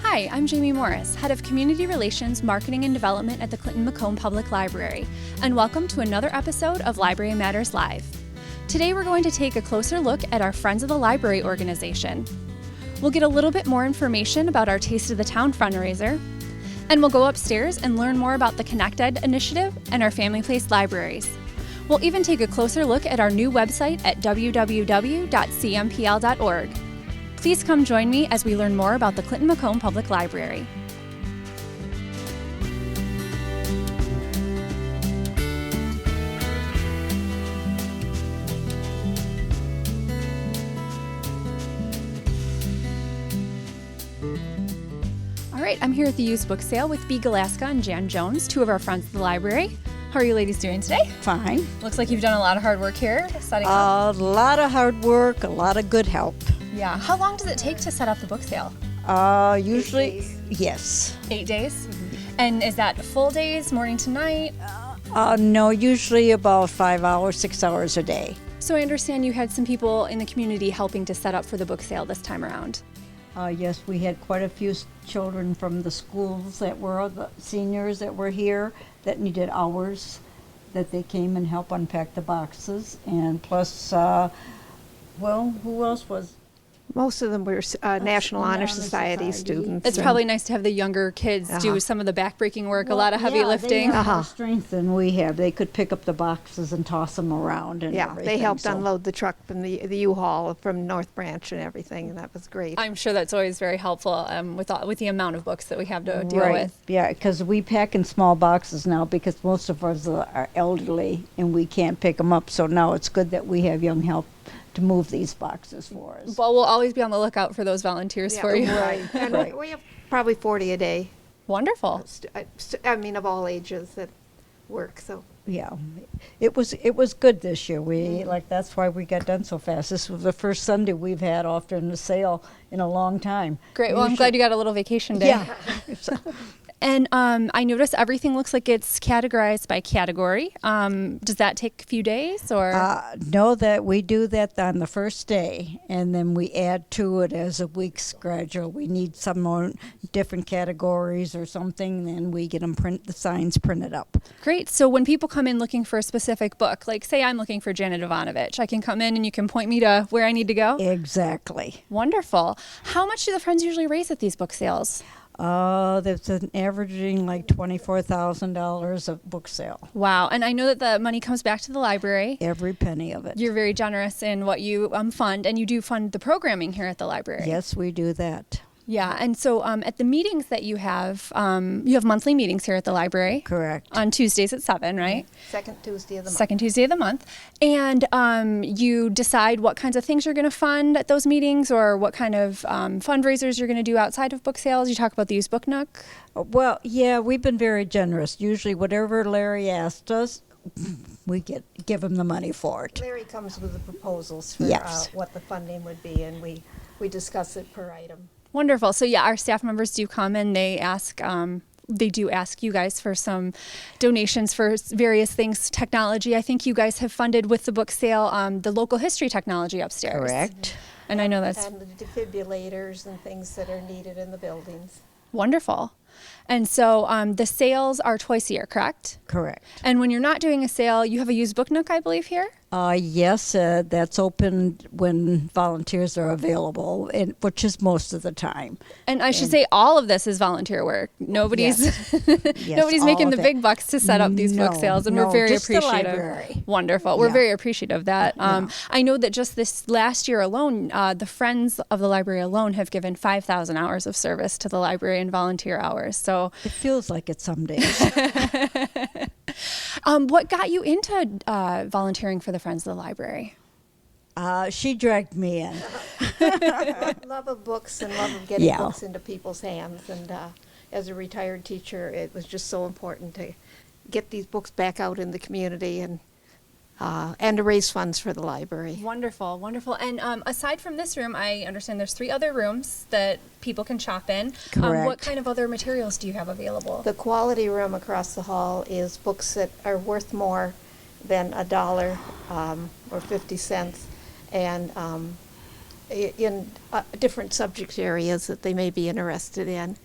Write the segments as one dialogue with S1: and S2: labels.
S1: Hi, I'm Jamie Morris, Head of Community Relations, Marketing and Development at the Clinton-Macomb Public Library, and welcome to another episode of Library Matters Live. Today we're going to take a closer look at our Friends of the Library organization. We'll get a little bit more information about our Taste of the Town fundraiser, and we'll go upstairs and learn more about the Connect Ed initiative and our Family Place libraries. We'll even take a closer look at our new website at www.cmpl.org. Please come join me as we learn more about the Clinton-Macomb Public Library. All right, I'm here at the used book sale with Bea Galaska and Jan Jones, two of our friends at the library. How are you ladies doing today?
S2: Fine.
S1: Looks like you've done a lot of hard work here setting up.
S2: A lot of hard work, a lot of good help.
S1: Yeah. How long does it take to set up the book sale?
S2: Usually, yes.
S1: 8 days? Mm-hmm. And is that full days, morning to night?
S2: No, usually about 5 hours, 6 hours a day.
S1: So I understand you had some people in the community helping to set up for the book sale this time around.
S2: Yes, we had quite a few children from the schools that were the seniors that were here that needed hours that they came and helped unpack the boxes. And plus, who else was?
S3: Most of them were National Honor Society students.
S1: It's probably nice to have the younger kids do some of the backbreaking work, a lot of heavy lifting.
S2: They have more strength than we have. They could pick up the boxes and toss them around and everything.
S3: They helped unload the truck from the U-Haul from North Branch and everything, and that was great.
S1: I'm sure that's always very helpful with the amount of books that we have to deal with.
S2: Yeah, because we pack in small boxes now because most of us are elderly and we can't pick them up. So now it's good that we have young help to move these boxes for us.
S1: Well, we'll always be on the lookout for those volunteers for you.
S3: Right. And we have probably 40 a day.
S1: Wonderful.
S3: I mean, of all ages that work. So
S2: yeah, it was good this year. That's why we got done so fast. This was the first Sunday we've had after the sale in a long time.
S1: Great. Well, I'm glad you got a little vacation day.
S2: Yeah.
S1: And I notice everything looks like it's categorized by category. Does that take a few days or?
S2: No, that we do that on the first day, and then we add to it as a week's schedule. We need some more different categories or something, then we get the signs printed up.
S1: Great. So when people come in looking for a specific book, like say I'm looking for Janet Ivanovich, I can come in and you can point me to where I need to go?
S2: Exactly.
S1: Wonderful. How much do the Friends usually raise at these book sales?
S2: There's an averaging like $24,000 of book sale.
S1: Wow. And I know that the money comes back to the library.
S2: Every penny of it.
S1: You're very generous in what you fund, and you do fund the programming here at the library.
S2: Yes, we do that.
S1: Yeah, and so at the meetings that you have monthly meetings here at the library.
S2: Correct.
S1: On Tuesdays at 7, right?
S3: Second Tuesday of the month.
S1: Second Tuesday of the month. And you decide what kinds of things you're going to fund at those meetings or what kind of fundraisers you're going to do outside of book sales. You talk about the used book nook.
S2: Well, yeah, we've been very generous. Usually whatever Larry asked us, we give him the money for it.
S3: Larry comes with the proposals for what the funding would be, and we discuss it per item.
S1: Wonderful. So yeah, our staff members do come and they do ask you guys for some donations for various things, technology. I think you guys have funded with the book sale the local history technology upstairs.
S2: Correct.
S1: And I know that's...
S3: And the defibrillators and things that are needed in the buildings.
S1: Wonderful. And so the sales are twice a year, correct?
S2: Correct.
S1: And when you're not doing a sale, you have a used book nook, I believe, here?
S2: Yes, that's open when volunteers are available, which is most of the time.
S1: And I should say all of this is volunteer work. Nobody's nobody's making the big bucks to set up these book sales, and we're very appreciative.
S2: The library.
S1: Wonderful. We're very appreciative of that. I know that just this last year alone, the Friends of the Library alone have given 5,000 hours of service to the library in volunteer hours. So
S2: it feels like it some days.
S1: What got you into volunteering for the Friends of the Library?
S2: She dragged me in.
S3: Love of books and love of getting books into people's hands. And as a retired teacher, it was just so important to get these books back out in the community and to raise funds for the library.
S1: Wonderful, wonderful. And aside from this room, I understand there's 3 other rooms that people can shop in.
S2: Correct.
S1: What kind of other materials do you have available?
S3: The quality room across the hall is books that are worth more than $1 or 50 cents, and in different subject areas that they may be interested in.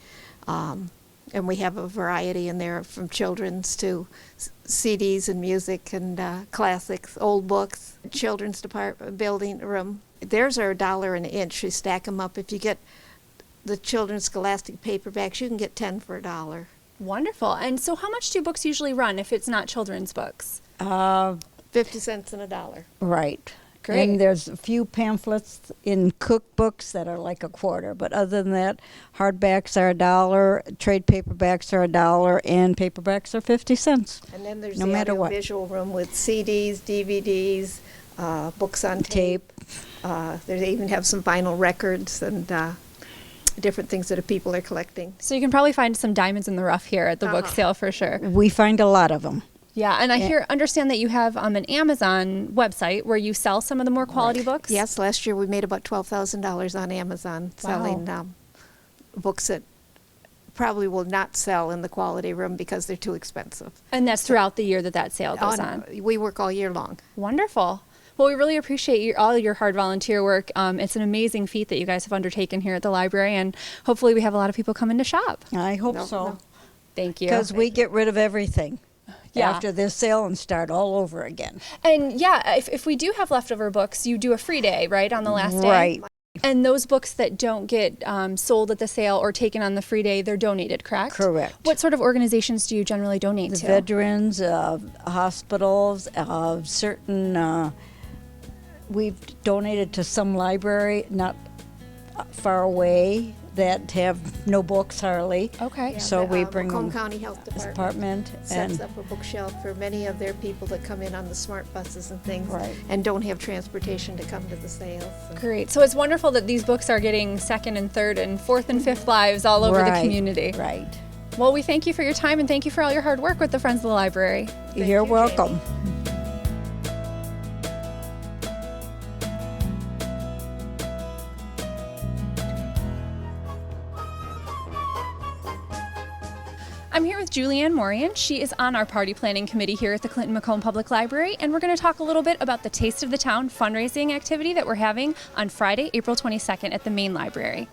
S3: And we have a variety in there, from children's to CDs and music and classics, old books. Children's department building room. Theirs are $1 an inch. You stack them up. If you get the children's scholastic paperbacks, you can get 10 for $1.
S1: Wonderful. And so how much do books usually run if it's not children's books?
S3: 50 cents and $1.
S2: Right.
S1: Great.
S2: And there's a few pamphlets in cookbooks that are like $0.25, but other than that, hardbacks are $1, trade paperbacks are $1, and paperbacks are 50 cents.
S3: And then there's
S2: No
S3: the
S2: matter what.
S3: audiovisual room with CDs, DVDs, books on tape. They even have some vinyl records and different things that people are collecting.
S1: So you can probably find some diamonds in the rough here at the book sale for sure.
S2: We find a lot of them.
S1: Yeah, and I understand that you have an Amazon website where you sell some of the more quality books.
S3: Yes, last year we made about $12,000 on Amazon selling books that probably will not sell in the quality room because they're too expensive.
S1: And that's throughout the year that sale goes on.
S3: We work all year long.
S1: Wonderful. Well, we really appreciate all your hard volunteer work. It's an amazing feat that you guys have undertaken here at the library, and hopefully we have a lot of people coming to shop.
S2: I hope
S3: No,
S2: so.
S3: no.
S1: Thank you.
S2: Because we get rid of everything
S1: Yeah.
S2: after this sale and start all over again.
S1: And yeah, if we do have leftover books, you do a free day, right, on the last day?
S2: Right.
S1: And those books that don't get sold at the sale or taken on the free day, they're donated, correct?
S2: Correct.
S1: What sort of organizations do you generally donate
S2: The
S1: to?
S2: veterans, hospitals, certain, we've donated to some library not far away that have no books hardly.
S1: Okay.
S2: So we
S3: the,
S2: bring
S3: Macomb
S2: them
S3: County Health
S2: department
S3: sets
S2: and
S3: up a bookshelf for many of their people that come in on the smart buses and things,
S2: Right.
S3: and don't have transportation to come to the sales. So.
S1: Great. So it's wonderful that these books are getting second and third and fourth and fifth lives all over the
S2: Right,
S1: community.
S2: Right.
S1: Well, we thank you for your time and thank you for all your hard work with the Friends of the Library.
S3: Thank
S2: You're
S3: you,
S2: welcome.
S1: I'm here with Julianne Morian. She is on our party planning committee here at the Clinton Macomb Public Library, and we're going to talk a little bit about the Taste of the Town fundraising activity that we're having on Friday, April 22nd at the main library.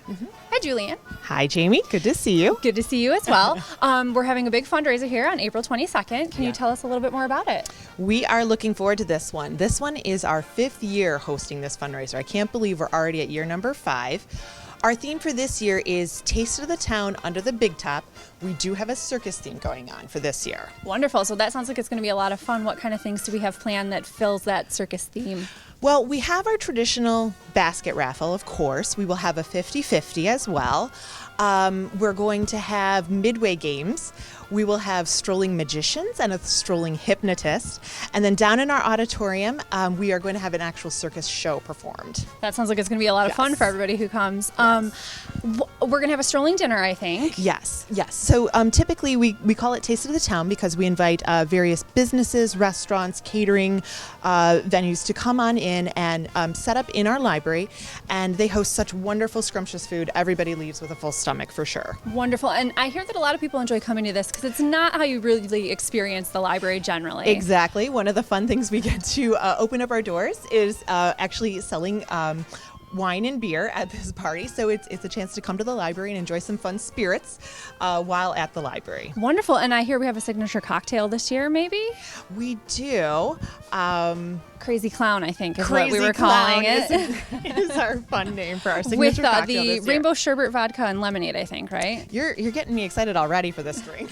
S1: Hi, Julianne.
S4: Hi, Jamie. Good to see you.
S1: Good to see you as well. We're having a big fundraiser here on April 22nd. Can you tell us a little bit more about it?
S4: We are looking forward to this one. This one is our 5th year hosting this fundraiser. I can't believe we're already at year number 5. Our theme for this year is Taste of the Town Under the Big Top. We do have a circus theme going on for this year.
S1: Wonderful. So that sounds like it's going to be a lot of fun. What kind of things do we have planned that fills that circus theme?
S4: Well, we have our traditional basket raffle, of course. We will have a 50-50 as well. We're going to have midway games. We will have strolling magicians and a strolling hypnotist. And then down in our auditorium, we are going to have an actual circus show performed.
S1: That sounds like it's going to be a lot of fun for everybody who comes. We're going to have a strolling dinner, I think.
S4: Yes. So typically we call it Taste of the Town because we invite various businesses, restaurants, catering venues to come on in and set up in our library. And they host such wonderful, scrumptious food. Everybody leaves with a full stomach for sure.
S1: Wonderful. And I hear that a lot of people enjoy coming to this because it's not how you really experience the library generally.
S4: Exactly. One of the fun things we get to open up our doors is actually selling wine and beer at this party. So it's a chance to come to the library and enjoy some fun spirits while at the library.
S1: Wonderful. And I hear we have a signature cocktail this year, maybe?
S4: We do.
S1: Crazy Clown, I think, is
S4: Crazy
S1: what we were
S4: Clown
S1: calling it.
S4: is our fun name for our
S1: With
S4: signature cocktail
S1: the
S4: this year.
S1: rainbow sherbet vodka and lemonade, I think, right?
S4: You're getting me excited already for this drink.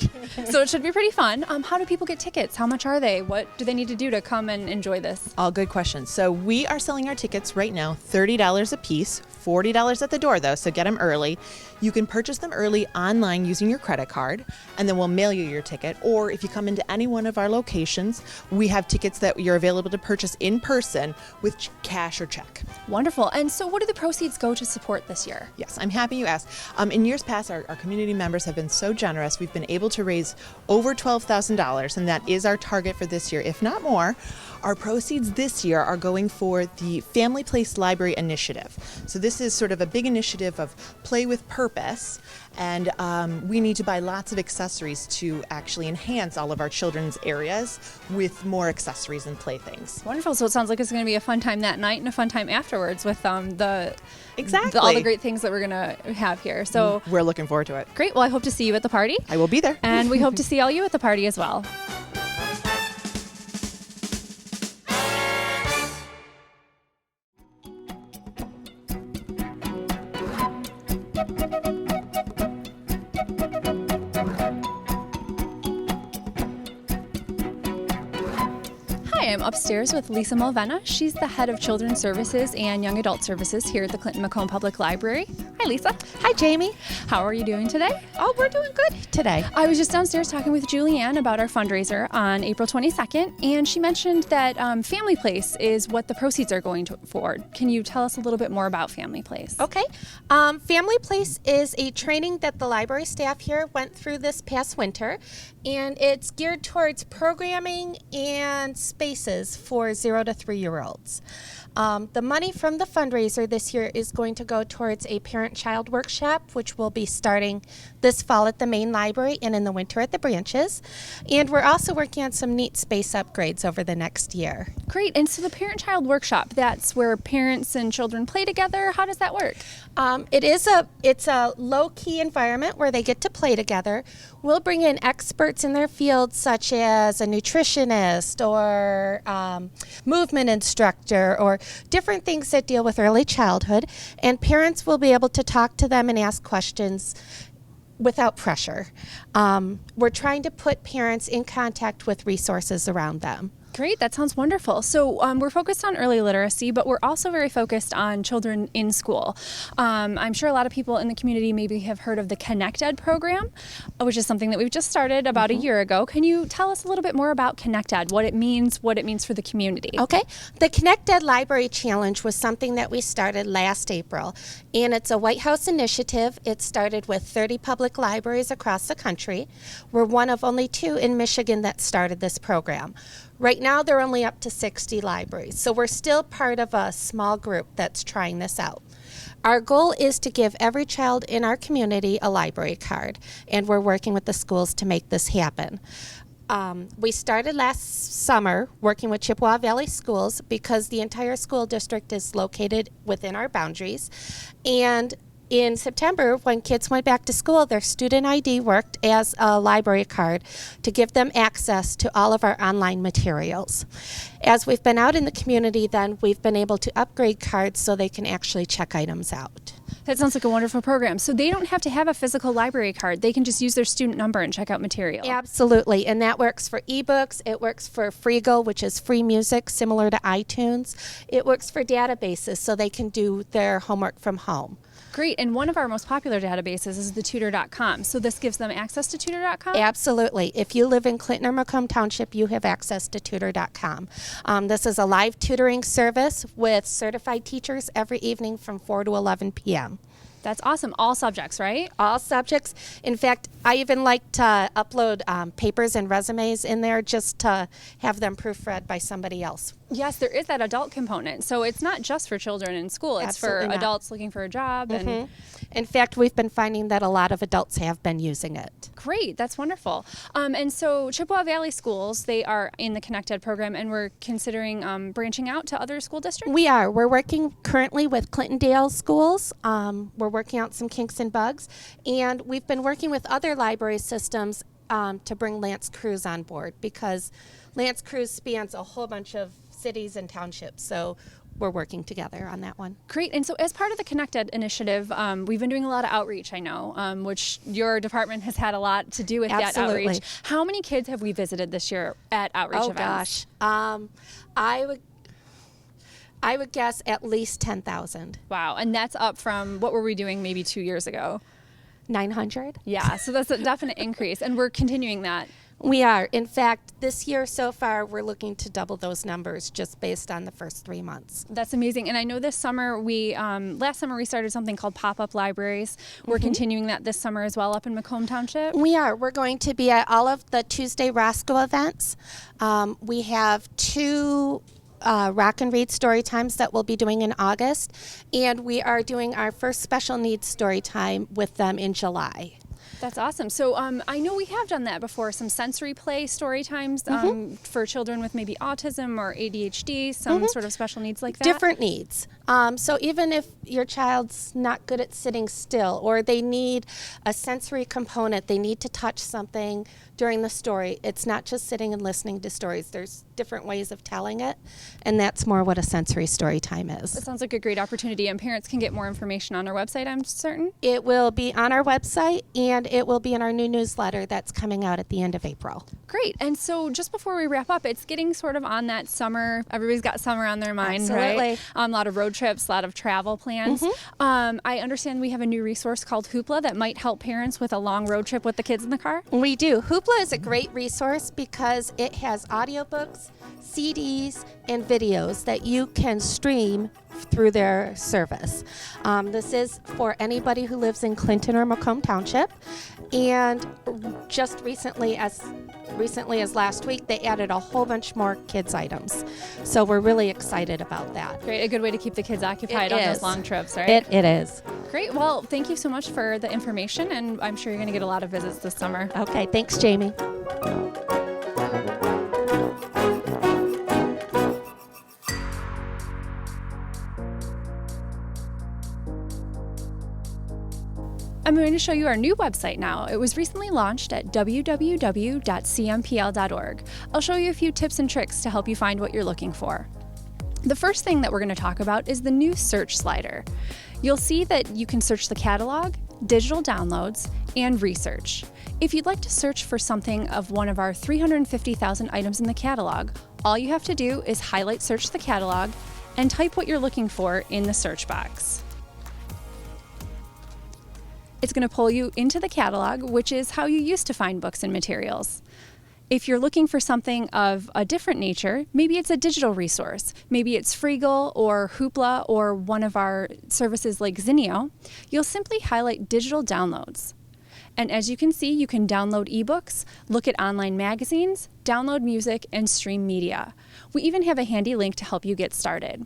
S1: So it should be pretty fun. How do people get tickets? How much are they? What do they need to do to come and enjoy this?
S4: All good questions. So we are selling our tickets right now, $30 $10 a piece, $40 at the door though, so get them early. You can purchase them early online using your credit card, and then we'll mail you your ticket. Or if you come into any one of our locations, we have tickets that you're available to purchase in person with cash or check.
S1: Wonderful. And so what do the proceeds go to support this year?
S4: Yes, I'm happy you asked. In years past, our community members have been so generous. We've been able to raise over $12,000, and that is our target for this year, if not more. Our proceeds this year are going for the Family Place Library Initiative. So this is sort of a big initiative of play with purpose, and we need to buy lots of accessories to actually enhance all of our children's areas with more accessories and playthings.
S1: Wonderful. So it sounds like it's going to be a fun time that night and a fun time afterwards with all the great things that we're going to have here. So
S4: we're looking forward to it.
S1: Great. Well, I hope to see you at the party.
S4: I will be there.
S1: And we hope to see all you at the party as well. I'm upstairs with Lisa Mulvena. She's the head of Children's Services and Young Adult Services here at the Clinton-Macomb Public Library. Hi, Lisa.
S5: Hi, Jamie.
S1: How are you doing today?
S5: Oh, we're doing good today.
S1: I was just downstairs talking with Julianne about our fundraiser on April 22nd, and she mentioned that Family Place is what the proceeds are going toward. Can you tell us a little bit more about Family Place?
S5: Okay. Family Place is a training that the library staff here went through this past winter, and it's geared towards programming and spaces for 0 to 3-year-olds. The money from the fundraiser this year is going to go towards a parent-child workshop, which will be starting this fall at the main library and in the winter at the branches. And we're also working on some neat space upgrades over the next year.
S1: Great. And so the parent-child workshop, that's where parents and children play together. How does that work?
S5: It's a low-key environment where they get to play together. We'll bring in experts in their fields, such as a nutritionist or movement instructor or different things that deal with early childhood, and parents will be able to talk to them and ask questions without pressure. We're trying to put parents in contact with resources around them.
S1: Great, that sounds wonderful. So we're focused on early literacy, but we're also very focused on children in school. I'm sure a lot of people in the community maybe have heard of the Connect Ed program, which is something that we've just started about a year ago. Can you tell us a little bit more about Connect Ed, what it means for the community?
S5: Okay. The Connect Ed Library Challenge was something that we started last April, and it's a White House initiative. It started with 30 public libraries across the country. We're one of only 2 in Michigan that started this program. Right now, they're only up to 60 libraries, so we're still part of a small group that's trying this out. Our goal is to give every child in our community a library card, and we're working with the schools to make this happen. We started last summer working with Chippewa Valley Schools because the entire school district is located within our boundaries, and in September, when kids went back to school, their student ID worked as a library card to give them access to all of our online materials. As we've been out in the community, then we've been able to upgrade cards so they can actually check items out.
S1: That sounds like a wonderful program. So they don't have to have a physical library card. They can just use their student number and check out material.
S5: Absolutely, and that works for ebooks. It works for Freego, which is free music similar to iTunes. It works for databases so they can do their homework from home.
S1: Great, and one of our most popular databases is the tutor.com. So this gives them access to tutor.com?
S5: Absolutely. If you live in Clinton or Macomb Township, you have access to tutor.com. This is a live tutoring service with certified teachers every evening from 4 to 11 p.m.
S1: That's awesome. All subjects, right?
S5: All subjects. In fact, I even like to upload papers and resumes in there just to have them proofread by somebody else.
S1: Yes, there is that adult component. So it's not just for children in school. It's
S5: Absolutely
S1: for
S5: not.
S1: adults looking for a job. And
S5: In fact, we've been finding that a lot of adults have been using it.
S1: great. That's wonderful. And so Chippewa Valley Schools, they are in the Connect Ed program, and we're considering branching out to other school districts?
S5: We are. We're working currently with Clintondale schools. We're working out some kinks and bugs. And we've been working with other library systems to bring Lance Cruise on board because Lance Cruise spans a whole bunch of cities and townships. So we're working together on that one.
S1: Great. And so as part of the Connect Ed initiative, we've been doing a lot of outreach, I know, which your department has had a lot to do with that
S5: Absolutely.
S1: outreach. How many kids have we visited this year at outreach events?
S5: Oh, gosh. I would guess at least 10,000.
S1: Wow. And that's up from what were we doing maybe 2 years ago?
S5: 900?
S1: Yeah. So that's a definite increase. And we're continuing that.
S5: We are. In fact, this year so far, we're looking to double those numbers just based on the first 3 months.
S1: That's amazing. And I know this summer last summer we started something called pop-up libraries. We're continuing that this summer as well up in Macomb Township.
S5: We are. We're going to be at all of the Tuesday Roscoe events. We have 2 rock and read story times that we'll be doing in August, and we are doing our first special needs story time with them in July.
S1: That's awesome. So I know we have done that before, some sensory play story times for children with maybe autism or ADHD, some sort of special needs like that.
S5: Different needs. So even if your child's not good at sitting still, or they need a sensory component, they need to touch something during the story, it's not just sitting and listening to stories. There's different ways of telling it, and that's more what a sensory story time is.
S1: That sounds like a great opportunity, and parents can get more information on our website, I'm certain.
S5: It will be on our website, and it will be in our new newsletter that's coming out at the end of April.
S1: Great. And so just before we wrap up, it's getting sort of on that summer. Everybody's got summer on their mind,
S5: Absolutely.
S1: right? A lot of road trips, a lot of travel plans. I understand we have a new resource called Hoopla that might help parents with a long road trip with the kids in the car.
S5: We do. Hoopla is a great resource because it has audiobooks, CDs, and videos that you can stream through their service. This is for anybody who lives in Clinton or Macomb Township. And just recently as last week, they added a whole bunch more kids items. So we're really excited about that.
S1: Great. A good way to keep the kids occupied
S5: It
S1: on those
S5: is.
S1: long trips, right?
S5: It is.
S1: Great. Well, thank you so much for the information, and I'm sure you're going to get a lot of visits this summer.
S5: Okay, thanks, Jamie.
S1: I'm going to show you our new website now. It was recently launched at www.cmpl.org. I'll show you a few tips and tricks to help you find what you're looking for. The first thing that we're going to talk about is the new search slider. You'll see that you can search the catalog, digital downloads, and research. If you'd like to search for something of one of our 350,000 items in the catalog, all you have to do is highlight Search the Catalog and type what you're looking for in the search box. It's going to pull you into the catalog, which is how you used to find books and materials. If you're looking for something of a different nature, maybe it's a digital resource, maybe it's Freegal or Hoopla or one of our services like Zinio, you'll simply highlight digital downloads. And as you can see, you can download ebooks, look at online magazines, download music, and stream media. We even have a handy link to help you get started.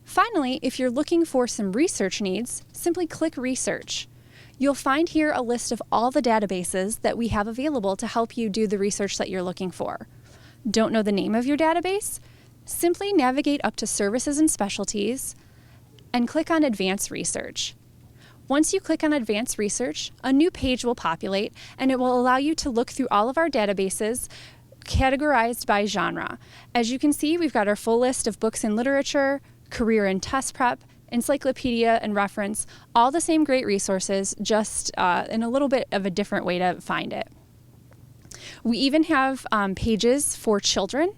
S1: Finally, if you're looking for some research needs, simply click Research. You'll find here a list of all the databases that we have available to help you do the research that you're looking for. Don't know the name of your database? Simply navigate up to Services and Specialties and click on Advanced Research. Once you click on Advanced Research, a new page will populate and it will allow you to look through all of our databases categorized by genre. As you can see, we've got our full list of books and literature, career and test prep, encyclopedia and reference, all the same great resources, just in a little bit of a different way to find it. We even have pages for children,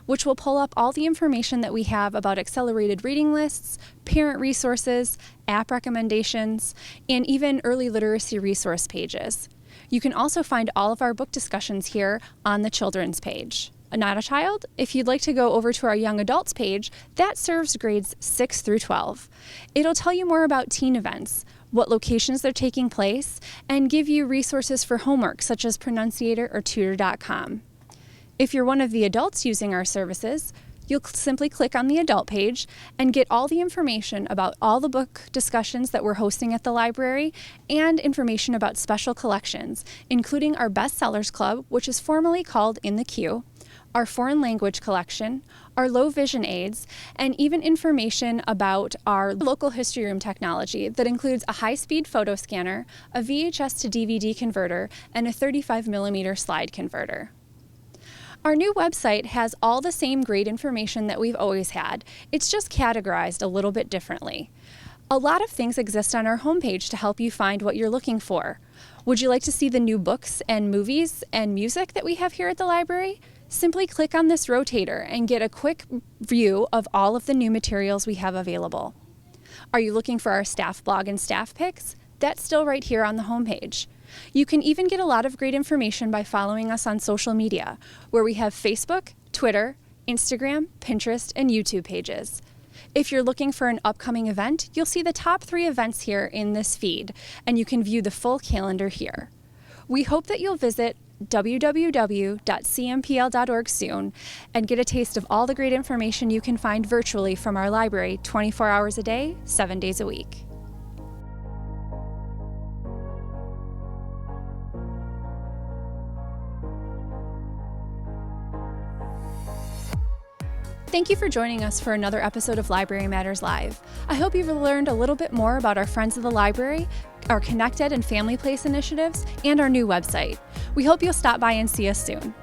S1: which will pull up all the information that we have about accelerated reading lists, parent resources, app recommendations, and even early literacy resource pages. You can also find all of our book discussions here on the children's page. Not a child? If you'd like to go over to our young adults page, that serves grades 6 through 12. It'll tell you more about teen events, what locations they're taking place, and give you resources for homework such as Pronunciator or Tutor.com. If you're one of the adults using our services, you'll simply click on the adult page and get all the information about all the book discussions that we're hosting at the library and information about special collections, including our Bestsellers Club, which is formerly called In the Queue, our foreign language collection, our low vision aids, and even information about our local history room technology that includes a high-speed photo scanner, a VHS to DVD converter, and a 35mm slide converter. Our new website has all the same great information that we've always had. It's just categorized a little bit differently. A lot of things exist on our homepage to help you find what you're looking for. Would you like to see the new books and movies and music that we have here at the library? Simply click on this rotator and get a quick view of all of the new materials we have available. Are you looking for our staff blog and staff pics? That's still right here on the homepage. You can even get a lot of great information by following us on social media, where we have Facebook, Twitter, Instagram, Pinterest, and YouTube pages. If you're looking for an upcoming event, you'll see the top 3 events here in this feed, and you can view the full calendar here. We hope that you'll visit www.cmpl.org soon and get a taste of all the great information you can find virtually from our library 24 hours a day, 7 days a week. Thank you for joining us for another episode of Library Matters Live. I hope you've learned a little bit more about our Friends of the Library, our Connected and Family Place initiatives, and our new website. We hope you'll stop by and see us soon.